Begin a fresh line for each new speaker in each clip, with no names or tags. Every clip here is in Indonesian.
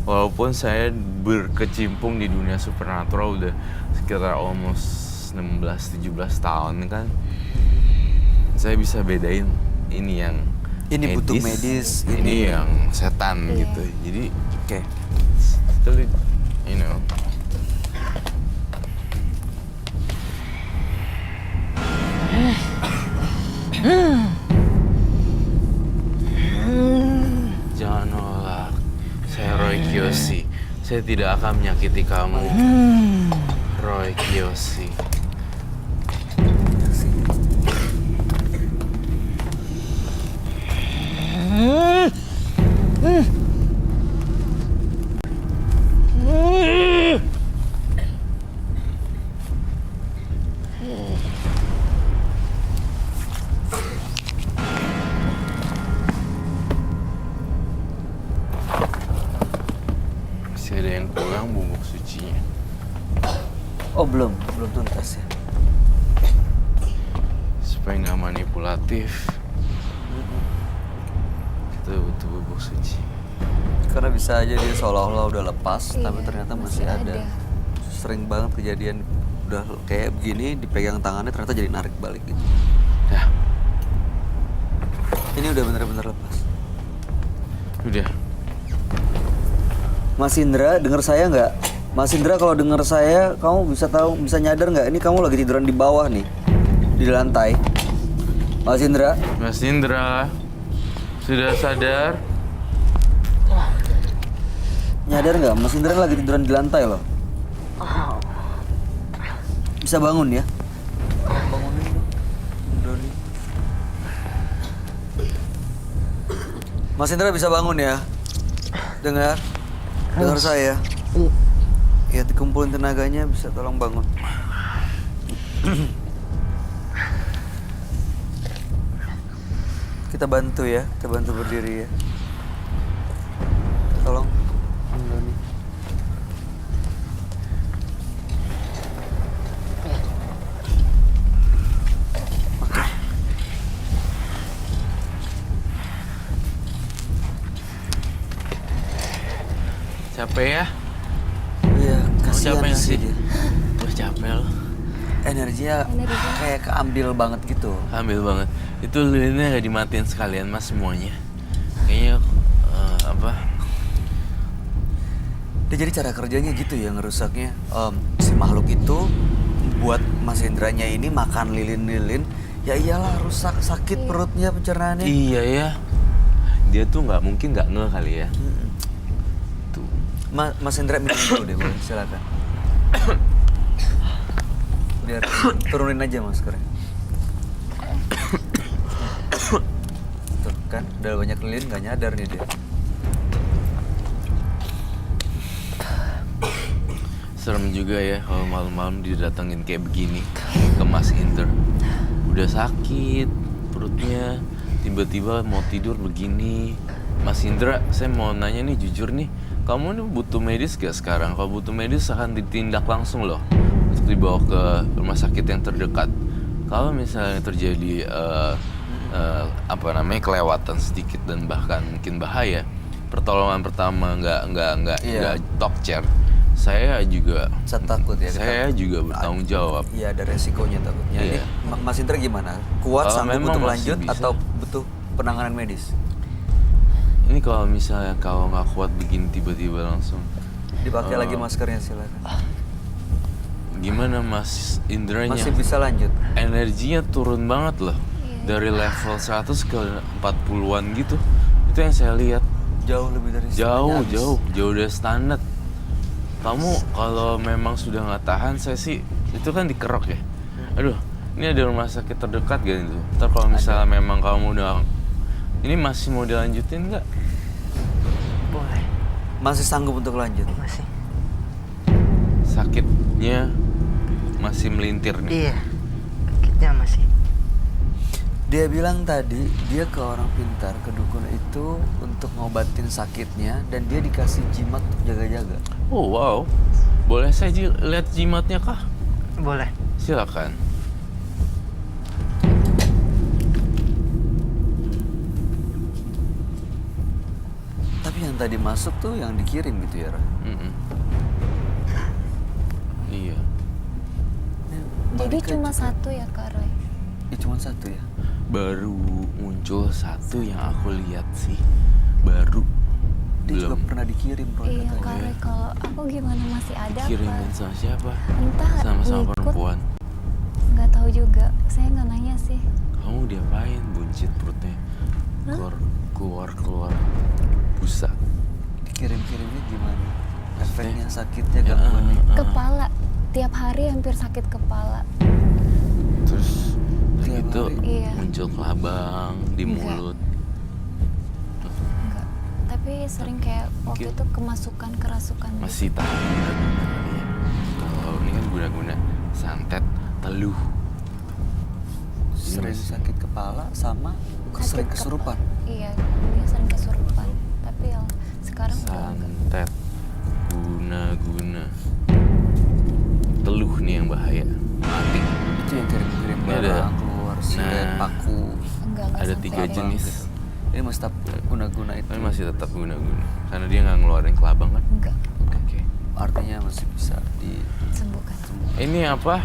Walaupun saya berkecimpung di dunia supernatural udah sekitar almost 16-17 tahun kan, saya bisa bedain ini yang
Ini butuh medis,
ini yang setan gitu. Jadi
Oke.
still, you know. Jangan nolak. Saya Roy Kiyoshi. Saya tidak akan menyakiti kamu. Roy Kiyoshi. Masih ada yang kurang bubuk sucinya.
Oh belum tuntas ya.
Supaya nggak manipulatif, kita butuh bubuk suci.
Karena bisa aja dia seolah-olah udah lepas, tapi ternyata masih ada. Sering banget kejadian udah kayak begini, dipegang tangannya ternyata jadi narik balik gitu.
Dah,
Ini udah bener-bener lepas.
udah.
Mas Indra, denger saya nggak? Mas Indra kalau denger saya, kamu bisa nyadar nggak? Ini kamu lagi tiduran di bawah nih, di lantai. Mas Indra,
Mas Indra, sudah sadar?
nyadar nggak? Mas Indra lagi tiduran di lantai loh. Bisa bangun ya? Bangunin dong. Doni. Mas Indra bisa bangun ya? Dengar saya. Ya dikumpulin tenaganya, bisa tolong bangun. Kita bantu ya, kita bantu berdiri ya. Tolong, Doni.
Capek ya?
Iya, kasihan
capek sih?
dia.
Gue capek loh.
Energinya kayak keambil banget gitu.
Ambil banget. Itu lilinnya gak dimatiin sekalian mas semuanya. Kayaknya apa?
Dia jadi cara kerjanya gitu ya ngerusaknya. Si makhluk itu buat Mas Indranya ini makan lilin-lilin. Ya iyalah rusak, sakit perutnya, pencernaannya.
Iya ya. Dia tuh nggak mungkin nggak ngeh kali ya. Tuh.
Mas Indra minum dulu deh, boleh silakan. Biar turunin aja maskernya. Tuh kan, udah banyak lilin nggak nyadar nih dia.
Serem juga ya kalau malam-malam didatengin kayak begini ke Mas Indra. Udah sakit perutnya, tiba-tiba mau tidur begini. Mas Indra, saya mau nanya nih jujur nih, kamu nih butuh medis gak sekarang? Kalau butuh medis akan ditindak langsung loh untuk dibawa ke rumah sakit yang terdekat. Kalau misalnya terjadi kelewatan sedikit dan bahkan mungkin bahaya, pertolongan pertama nggak talk chair. Saya juga
Takut ya.
Saya juga bertanggung jawab.
Iya, ada resikonya takutnya.
Iya.
Ini Mas Indra gimana? Kuat
Kalau
sanggup
memang
untuk
masih
lanjut
bisa.
atau butuh penanganan medis?
Ini kalau misalnya kalau nggak kuat begini tiba-tiba langsung.
Dipakai lagi maskernya silakan.
Gimana Mas Indranya?
Masih bisa lanjut.
Energinya turun banget loh. Dari level 100 ke 40-an gitu. Itu yang saya lihat.
Jauh lebih dari setengahnya habis.
Jauh dari standar. Kamu kalau memang sudah nggak tahan, saya sih itu kan dikerok ya. Aduh, ini ada rumah sakit terdekat gak itu? Ntar kalau misalnya memang kamu udah, ini masih mau dilanjutin nggak?
Boleh,
Masih sanggup untuk lanjut.
masih.
Sakitnya masih melintir nih.
Iya, sakitnya masih.
Dia bilang tadi dia ke orang pintar, ke dukun itu untuk ngobatin sakitnya dan dia dikasih jimat untuk jaga-jaga.
Oh wow, boleh saya lihat jimatnya kah?
Boleh.
Silakan.
Tapi yang yang tadi masuk tuh yang dikirim gitu ya, Roy?
Mm-mm. Iya.
Jadi cuma satu ya Kak Roy?
Ya cuma satu ya?
Baru muncul satu yang aku lihat sih. Baru.
Dia juga
Belum
pernah dikirim, Roy,
Iya
katanya.
Kak Roy, kalau aku gimana masih ada
kirimin
apa?
sama siapa?
Entah
Sama-sama
ngikut,
perempuan.
nggak tahu juga. Saya nggak nanya sih.
Kamu diapain buncit perutnya? Keluar busa.
Dikirim-kirimnya gimana? Efeknya,
Maksudnya?
sakitnya,
Ya,
gangguannya?
Kepala, tiap hari hampir sakit kepala.
Terus udah
Tiap
gitu
hari?
Iya.
muncul kelabang di
Enggak.
mulut.
Enggak. Tapi sering kayak waktu
Mungkin
itu kerasukan gitu.
Masih tahan guna-guna kali ya. Kalau ini kan guna-guna santet teluh.
Sering
Mas.
sakit kepala sama
Sakit
sering
kepala.
kesurupan.
Iya, dia sering kesurupan. Tapi yang sekarang udah enggak.
Santet guna-guna teluh nih yang bahaya. Mati.
Itu yang kirim-kirim
Ini ada-
barang keluar, silet,
Nah.
paku.
Enggak
Ada
sampai
3
kayak gitu.
jenis.
Ini masih tetap guna-guna itu.
Tapi masih tetap guna-guna. Karena dia nggak ngeluarin kelabang kan.
Enggak,
Oke.
Artinya masih bisa di
sembuhkan.
Ini apa?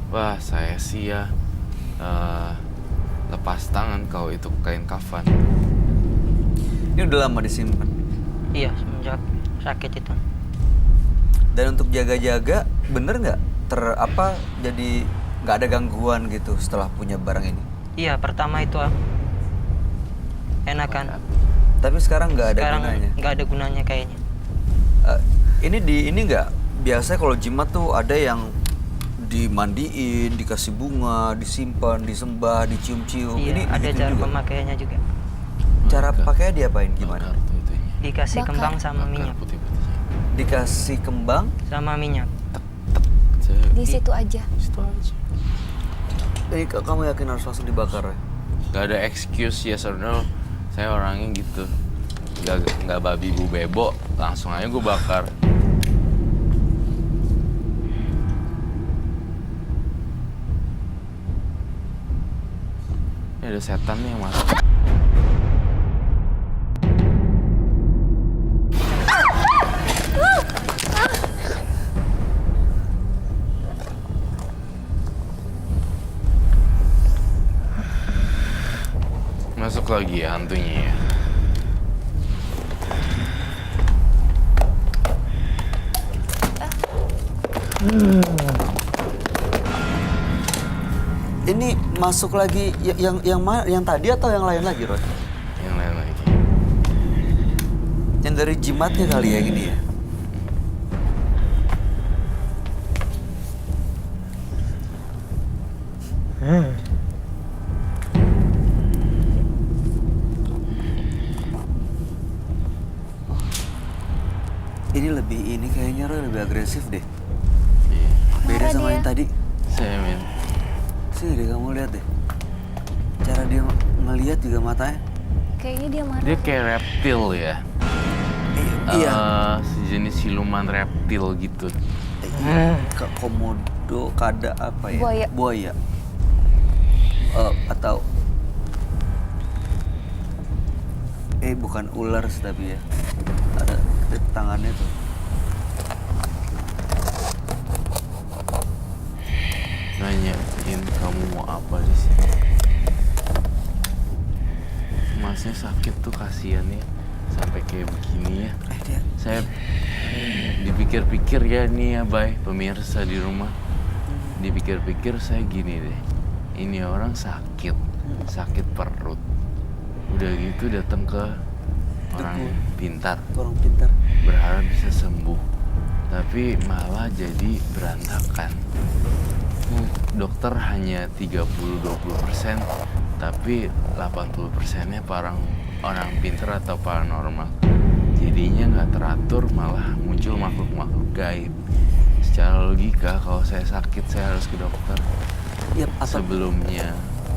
Wah, saya sih ya lepas tangan kalau itu kain kafan.
Ini udah lama disimpan.
Iya, semenjak sakit itu.
Dan untuk jaga-jaga, bener nggak jadi nggak ada gangguan gitu setelah punya barang ini?
Iya, pertama itu enakan.
Tapi sekarang nggak ada
Sekarang
gunanya.
nggak ada gunanya kayaknya.
Ini nggak biasanya kalau jimat tuh ada yang dimandiin, dikasih bunga, disimpan, disembah, dicium-cium.
Iya,
Ini
ada
gitu
cara
juga.
pemakaiannya juga.
Cara
Bakar.
pakainya diapain gimana?
Bakar tuh itunya.
Dikasih
Bakar.
kembang sama
Bakar
minyak.
putih-putihnya.
Dikasih kembang.
Sama minyak.
Di situ aja.
Situ aja.
Kamu yakin harus langsung dibakar ya?
Gak ada excuse yes or no. Saya orangnya gitu. Gak babi bu bebo. Langsung aja gue bakar. Ini ada setan nih yang masuk. Masuk lagi ya hantunya ya.
Ini masuk lagi yang tadi atau yang lain lagi, Roy?
Yang lain lagi.
Yang dari jimatnya kali ya gini ya? Ini kayaknya Roy lebih agresif deh.
Iya.
Beda
Marah
sama
dia.
yang tadi.
Saya men.
Sini deh kamu lihat deh. Cara dia ngelihat juga matanya.
Kayaknya dia marah.
Dia kayak reptil ya.
Iya.
Sejenis siluman reptil gitu.
Komodo, kada apa ya?
Buaya.
Buaya. Atau bukan ular sih tapi ya. Ada tangannya tuh.
Nanyain kamu mau apa di sini. Masnya sakit tuh kasihan ya. Sampai kayak begini ya.
Dia
Saya dipikir-pikir ya nih ya Bay, pemirsa di rumah. Dipikir-pikir saya gini deh. Ini orang sakit perut. Udah gitu datang ke orang pintar,
orang pintar.
berharap bisa sembuh. Tapi malah jadi berantakan. Dokter hanya 30-20%, tapi 80%-nya orang pintar atau paranormal. Jadinya nggak teratur, malah muncul makhluk-makhluk gaib. Secara logika, kalau saya sakit, saya harus ke dokter.
Ya, atau
Sebelumnya,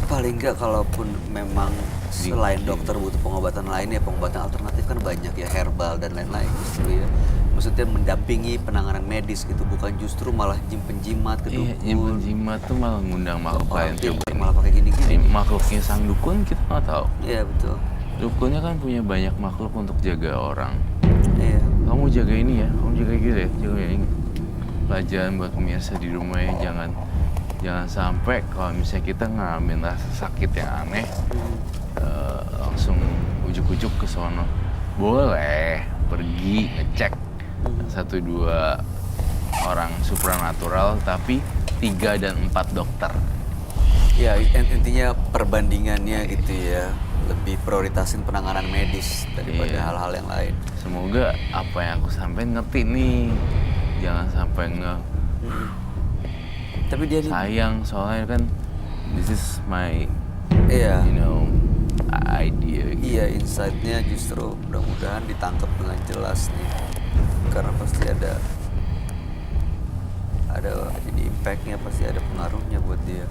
paling nggak kalaupun memang selain dokter butuh pengobatan lain ya pengobatan alternatif kan banyak ya, herbal dan lain-lain justru ya. Maksudnya mendampingi penanganan medis gitu, bukan justru malah penjimat,
iya,
kedukun.
jimat tuh malah ngundang makhluk lain.
Orang
Coba
pintar
ini.
malah pakai gini-gini.
Makhluknya sang dukun kita nggak tahu.
Iya betul.
Dukunnya kan punya banyak makhluk untuk jaga orang.
Iya.
Kamu jaga ini ya, kamu jaga gitu ya, jaga ini. Pelajaran buat pemirsa di rumah ya, jangan sampai kalau misalnya kita ngalamin rasa sakit yang aneh, langsung ujuk-ujuk ke sono. Boleh pergi ngecek 1-2 orang supranatural, tapi 3 dan 4 dokter.
Ya intinya perbandingannya gitu ya, lebih prioritasin penanganan medis daripada
Iya.
hal-hal yang lain.
Semoga apa yang aku sampaikan ngerti nih, jangan sampai
Tapi dia nih,
sayang soalnya kan this is my
iya,
idea.
iya insight-nya justru mudah-mudahan ditangkap dengan jelas nih, karena pasti ada jadi impact-nya, pasti ada pengaruhnya buat dia.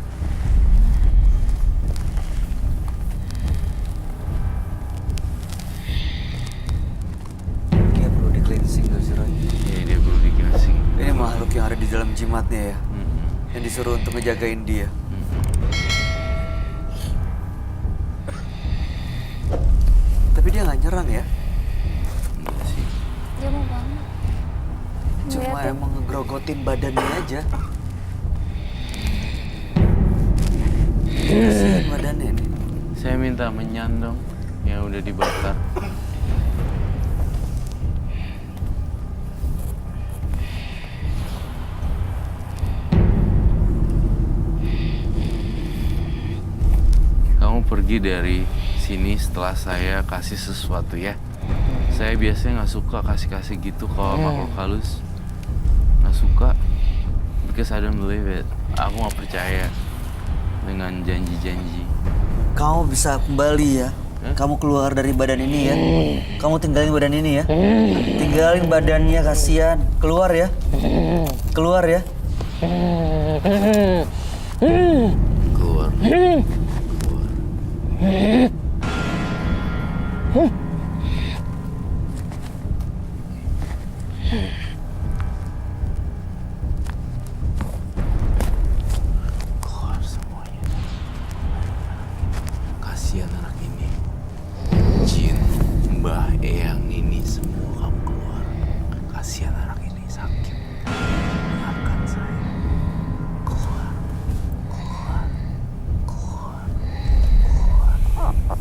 Dia perlu di cleansing gak sih, Roy?
Iya, dia perlu dikasih.
Ini makhluk yang ada di dalam jimatnya ya,
Mm-mm.
yang disuruh untuk ngejagain dia. Tapi dia nggak nyerang ya,
Iya sih.
Dia mau banget.
cuma
Ngeliatin.
emang ngegrogotin badannya aja. Kasihan badannya nih.
Saya minta menyandong yang udah dibakar. Kamu pergi dari sini setelah saya kasih sesuatu ya. Saya biasanya nggak suka kasih-kasih gitu kalau makhluk halus. Nggak suka. Because I don't believe it. Aku nggak percaya dengan janji-janji.
Kamu bisa kembali ya. Kamu keluar dari badan ini ya. Kamu tinggalin badan ini ya. Tinggalin badannya, kasihan. Keluar ya. Keluar ya.
Keluar. Keluar semuanya. Kasihan anak ini. Jin, Mbah Eyang ini semua kamu keluar. Kasihan anak ini sakit. Dengarkan saya. Keluar. Keluar. Keluar. Keluar.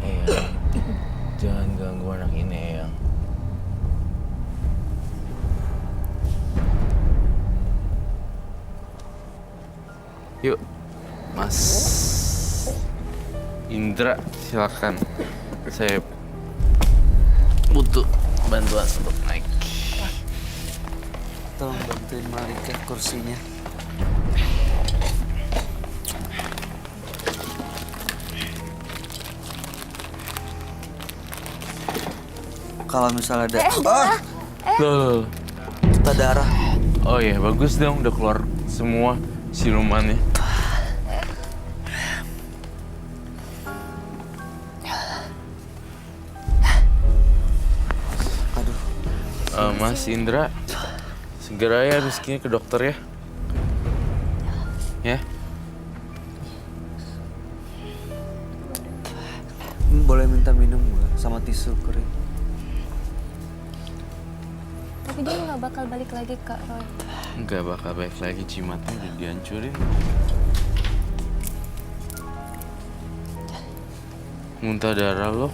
Eyang, jangan ganggu anak ini, Eyang. Yuk, Mas Indra, silakan. Saya butuh bantuan untuk naik.
Tolong bantuin Malika kursinya. Kalau misalnya ada
Loh.
kita darah.
Oh iya, bagus dong udah keluar semua silumannya.
Aduh.
Mas Indra, segera ya Rizky ke dokter ya. Ya.
Boleh minta minum nggak sama tisu kering?
Tapi dia nggak bakal balik lagi Kak Roy.
Nggak bakal baik lagi, jimatnya udah dihancurin. Muntah darah loh,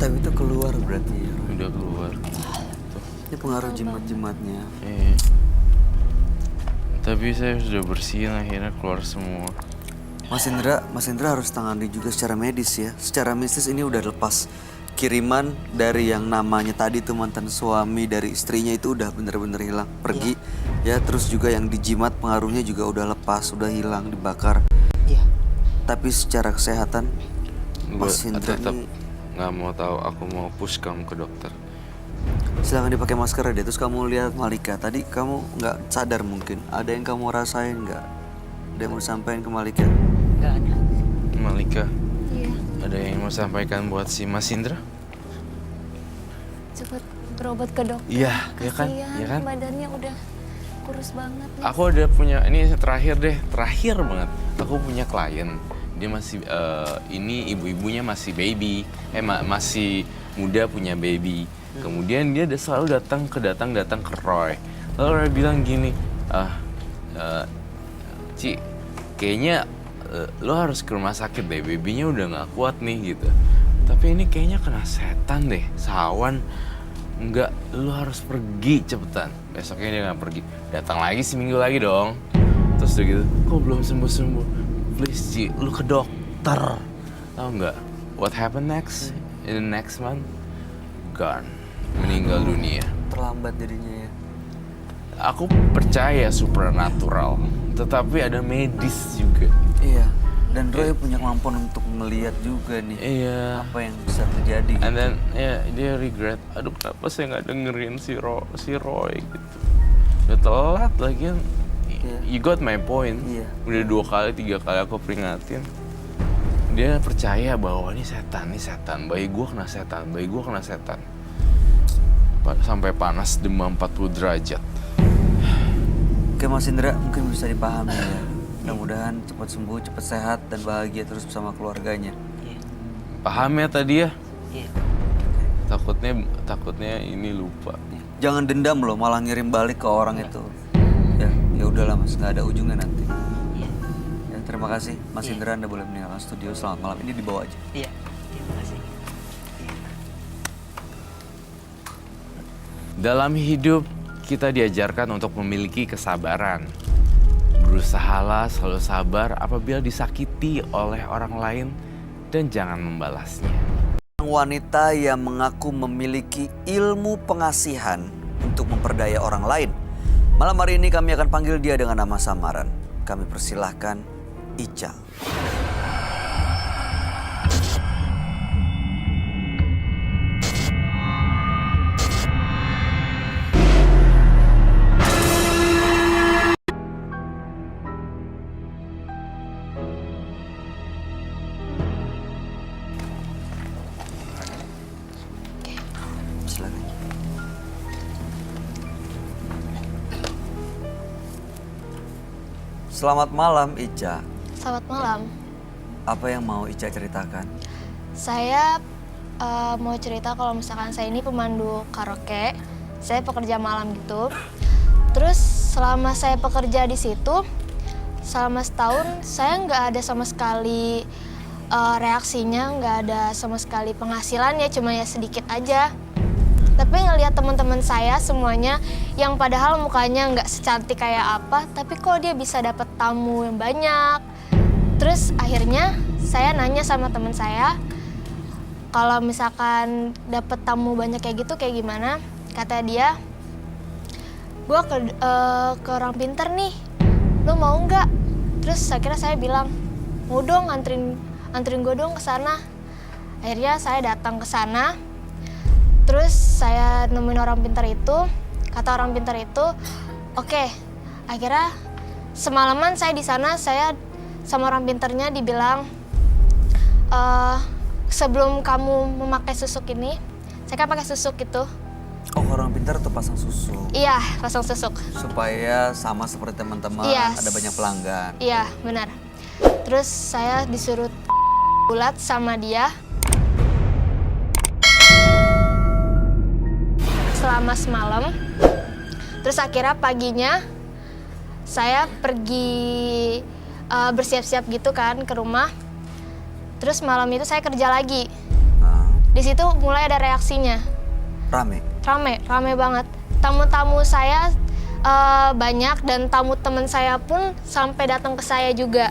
Tapi itu keluar berarti ya. Roy.
udah keluar.
Ini pengaruh jimat-jimatnya.
Tapi saya sudah bersihin akhirnya keluar semua.
Mas Indra harus tangani juga secara medis ya. Secara mistis ini udah lepas. Kiriman dari yang namanya tadi tuh mantan suami dari istrinya itu udah bener-bener hilang. Pergi ya, terus juga yang dijimat pengaruhnya juga udah lepas, udah hilang, dibakar.
Iya.
Tapi secara kesehatan
Gue
Mas Indra
tetap
ini
nggak mau tahu. Aku mau push kamu ke dokter.
silakan dipakai masker deh. Terus kamu lihat Malika tadi, kamu nggak sadar mungkin. Ada yang kamu rasain nggak? Ada yang mau sampaikan ke Malika?
Nggak ada.
Malika,
Iya.
ada yang mau sampaikan buat si Mas Indra?
Cepet berobat ke dokter.
Iya, iya kan?
Kasihan,
Iya kan?
badannya udah kurus banget nih.
Aku udah punya, ini terakhir deh, terakhir banget. Aku punya klien, dia masih ini ibu-ibunya masih baby, masih muda punya baby. Kemudian dia selalu datang ke Roy. Lalu Roy bilang gini, Ci, kayaknya lo harus ke rumah sakit deh, babynya udah nggak kuat nih gitu. Tapi ini kayaknya kena setan deh, sawan. Enggak, lo harus pergi cepetan. Besoknya dia nggak pergi, datang lagi seminggu lagi dong. Terus udah gitu, kok belum sembuh-sembuh? Please Ci, lu ke dokter. Tahu nggak? What happened next? In the next month, gone, meninggal dunia.
Terlambat jadinya ya.
Aku percaya supernatural, tetapi ada medis juga.
Iya. Dan Roy punya kemampuan untuk melihat juga nih
Iya.
apa yang bisa terjadi.
And then dia regret, aduh kenapa saya nggak dengerin si Roy gitu. Udah telat lagi.
Iya.
You got my point.
Iya.
Udah 2 kali 3 kali aku peringatin. Dia percaya bahwa ini setan, bayi gue kena setan. Sampai panas demam 40 derajat.
Oke Mas Indra, mungkin bisa dipahami ya. Mudah-mudahan cepat sembuh, cepat sehat, dan bahagia terus bersama keluarganya.
Iya.
Paham ya tadi ya?
Iya.
Takutnya ini lupa.
Jangan dendam loh, malah ngirim balik ke orang itu. Ya udahlah Mas, nggak ada ujungnya nanti.
Iya.
Ya, terima kasih Mas
Iya.
Indra, Anda boleh meninggalkan studio. Selamat malam, ini dibawa aja.
Iya. Terima kasih.
Dalam hidup, kita diajarkan untuk memiliki kesabaran. Berusahalah selalu sabar apabila disakiti oleh orang lain dan jangan membalasnya.
Wanita yang mengaku memiliki ilmu pengasihan untuk memperdaya orang lain. Malam hari ini kami akan panggil dia dengan nama samaran. Kami persilahkan Ica. Silakan. Selamat malam Ica.
Selamat malam.
Apa yang mau Ica ceritakan?
Saya mau cerita kalau misalkan saya ini pemandu karaoke. Saya pekerja malam gitu. Terus selama saya bekerja di situ, selama setahun saya nggak ada sama sekali reaksinya, nggak ada sama sekali penghasilannya, cuma ya sedikit aja. Tapi ngelihat teman-teman saya semuanya yang padahal mukanya nggak secantik kayak apa, tapi kok dia bisa dapat tamu yang banyak. Terus akhirnya saya nanya sama teman saya, kalau misalkan dapat tamu banyak kayak gitu kayak gimana? Kata dia, gue ke orang pinter nih, lo mau nggak? Terus akhirnya saya bilang, mau dong, anterin gue dong ke sana. Akhirnya saya datang ke sana. Terus saya nemuin orang pintar itu, kata orang pintar itu, oke. Akhirnya semalaman saya di sana, saya sama orang pintarnya dibilang, sebelum kamu memakai susuk ini, saya kan pakai susuk itu.
Oh, orang pintar tuh pasang susuk.
Iya, pasang susuk.
Supaya sama seperti teman-teman,
Iya.
ada banyak pelanggan.
Iya, benar. Terus saya disuruh bulat sama dia. Selama semalam, terus akhirnya paginya saya pergi bersiap-siap gitu kan ke rumah. Terus malam itu saya kerja lagi.
Nah,
Di situ mulai ada reaksinya,
rame.
rame banget. Tamu-tamu saya banyak dan tamu teman saya pun sampai datang ke saya juga.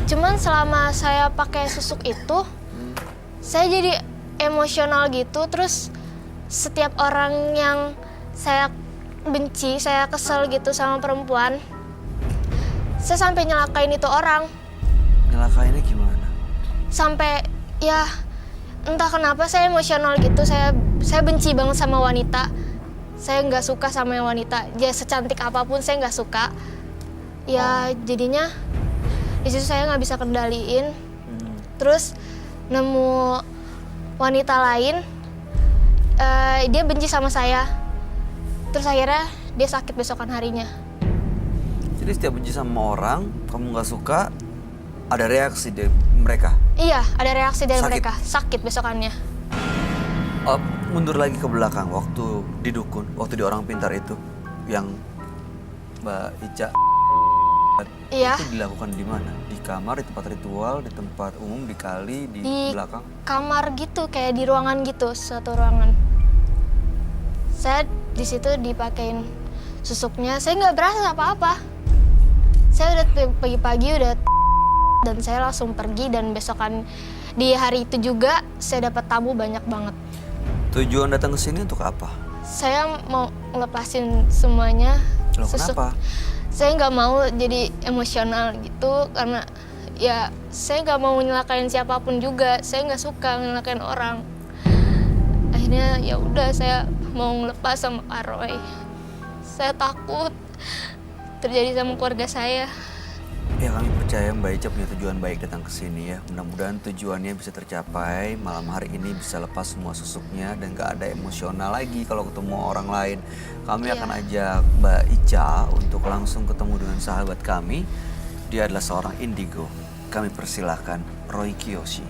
Cuman selama saya pakai susuk itu, saya jadi emosional gitu. Terus setiap orang yang saya benci, saya kesel gitu sama perempuan, saya sampai nyelakain itu orang.
Nyelakainnya gimana?
Sampai ya entah kenapa saya emosional gitu. Saya benci banget sama wanita. Saya nggak suka sama yang wanita. Ya secantik apapun saya nggak suka. Ya jadinya di situ saya nggak bisa kendaliin. Terus nemu wanita lain. Dia benci sama saya. Terus akhirnya dia sakit besokan harinya.
Jadi setiap benci sama orang, kamu nggak suka, Ada reaksi dari mereka?
Iya, ada reaksi dari
Sakit?
mereka. Sakit besokannya.
Oh, mundur lagi ke belakang waktu di dukun, waktu di orang pintar itu yang Mbak Ica
Iya,
itu dilakukan di mana? Di kamar, di tempat ritual, di tempat umum, di kali, di
di
belakang?
kamar gitu, kayak di ruangan gitu, suatu ruangan. Saya di situ dipakein susuknya, saya nggak berasa apa-apa. Saya udah pagi-pagi udah dan saya langsung pergi, dan besokan di hari itu juga saya dapat tamu banyak banget.
Tujuan datang ke sini untuk apa?
Saya mau ngelepasin semuanya.
Loh, kenapa?
Saya nggak mau jadi emosional gitu, karena ya saya nggak mau nyelakain siapapun juga. Saya nggak suka nyelakain orang. Akhirnya ya udah, saya mau ngelepas sama Kak Roy. Saya takut terjadi sama keluarga saya.
Ya kami percaya Mbak Ica punya tujuan baik datang ke sini ya. Mudah-mudahan tujuannya bisa tercapai. Malam hari ini bisa lepas semua susuknya dan gak ada emosional lagi kalau ketemu orang lain. Kami
Iya.
akan ajak Mbak Ica untuk langsung ketemu dengan sahabat kami. Dia adalah seorang indigo. Kami persilahkan Roy Kiyoshi.